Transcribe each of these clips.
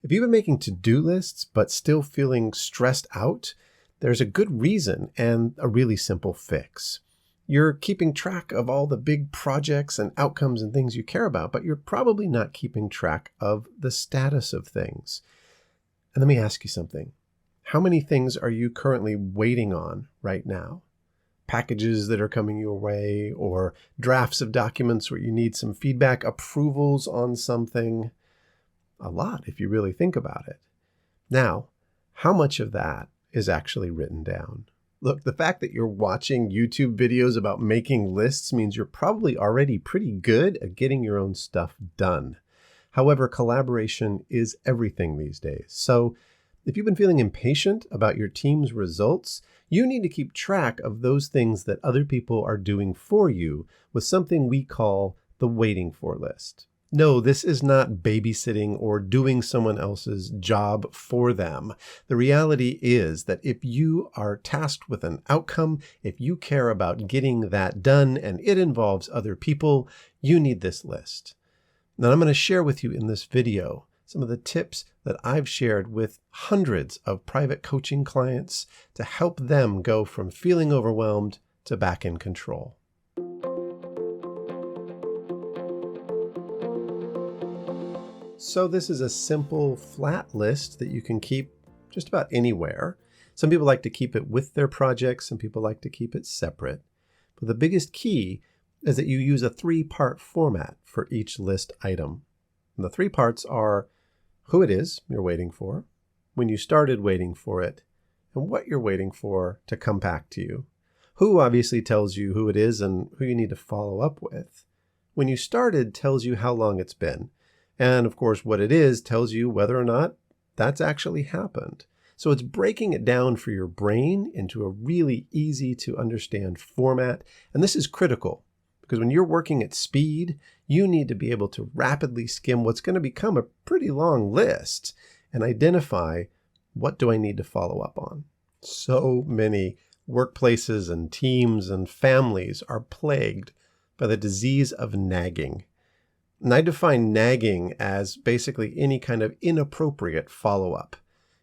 If you've been making to-do lists but still feeling stressed out, there's a good reason and a really simple fix. You're keeping track of all the big projects and outcomes and things you care about, but you're probably not keeping track of the status of things. And let me ask you something. How many things are you currently waiting on right now? Packages that are coming your way, or drafts of documents where you need some feedback, approvals on something? A lot, if you really think about it. Now, how much of that is actually written down? Look, the fact that you're watching YouTube videos about making lists means you're probably already pretty good at getting your own stuff done. However, collaboration is everything these days. So if you've been feeling impatient about your team's results, you need to keep track of those things that other people are doing for you with something we call the waiting for list. No, this is not babysitting or doing someone else's job for them. The reality is that if you are tasked with an outcome, if you care about getting that done and it involves other people, you need this list. Now, I'm going to share with you in this video some of the tips that I've shared with hundreds of private coaching clients to help them go from feeling overwhelmed to back in control. So this is a simple flat list that you can keep just about anywhere. Some people like to keep it with their projects. Some people like to keep it separate. But the biggest key is that you use a 3-part format for each list item. And the 3 parts are who it is you're waiting for, when you started waiting for it, and what you're waiting for to come back to you. Who obviously tells you who it is and who you need to follow up with. When you started tells you how long it's been. And of course, what it is tells you whether or not that's actually happened. So it's breaking it down for your brain into a really easy to understand format. And this is critical because when you're working at speed, you need to be able to rapidly skim what's going to become a pretty long list and identify, what do I need to follow up on? So many workplaces and teams and families are plagued by the disease of nagging. And I define nagging as basically any kind of inappropriate follow-up.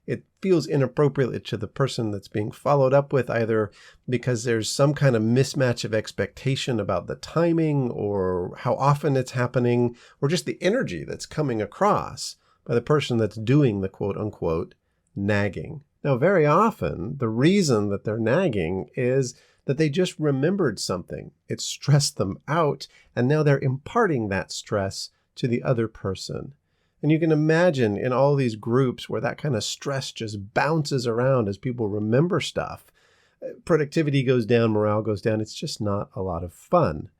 It feels inappropriate to the person that's being followed up with, either because there's some kind of mismatch of expectation about the timing or how often it's happening, or just the energy that's coming across by the person that's doing the quote-unquote nagging. Now, very often, the reason that they're nagging is that they just remembered something. It stressed them out, and now they're imparting that stress to the other person. And you can imagine in all these groups where that kind of stress just bounces around as people remember stuff, productivity goes down, morale goes down. It's just not a lot of fun.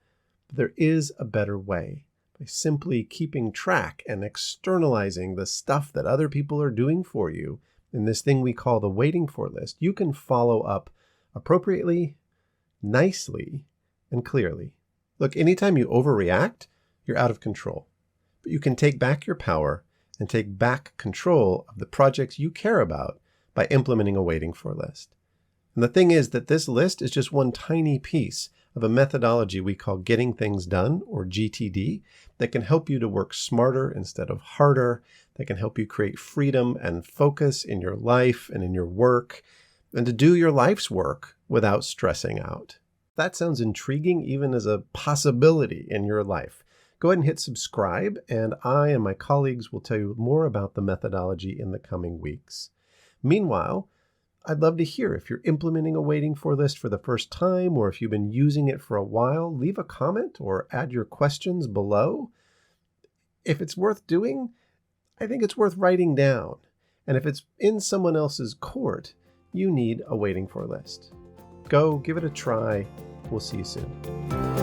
But there is a better way. By simply keeping track and externalizing the stuff that other people are doing for you in this thing we call the waiting for list, you can follow up appropriately, nicely, and clearly. Look, anytime you overreact, you're out of control. But you can take back your power and take back control of the projects you care about by implementing a waiting for list. And the thing is that this list is just one tiny piece of a methodology we call getting things done, or GTD, that can help you to work smarter instead of harder, that can help you create freedom and focus in your life and in your work, and to do your life's work without stressing out. That sounds intriguing even as a possibility in your life. Go ahead and hit subscribe, and I and my colleagues will tell you more about the methodology in the coming weeks. Meanwhile, I'd love to hear if you're implementing a waiting for list for the first time, or if you've been using it for a while. Leave a comment or add your questions below. If it's worth doing, I think it's worth writing down. And if it's in someone else's court, you need a waiting for list. Go give it a try. We'll see you soon.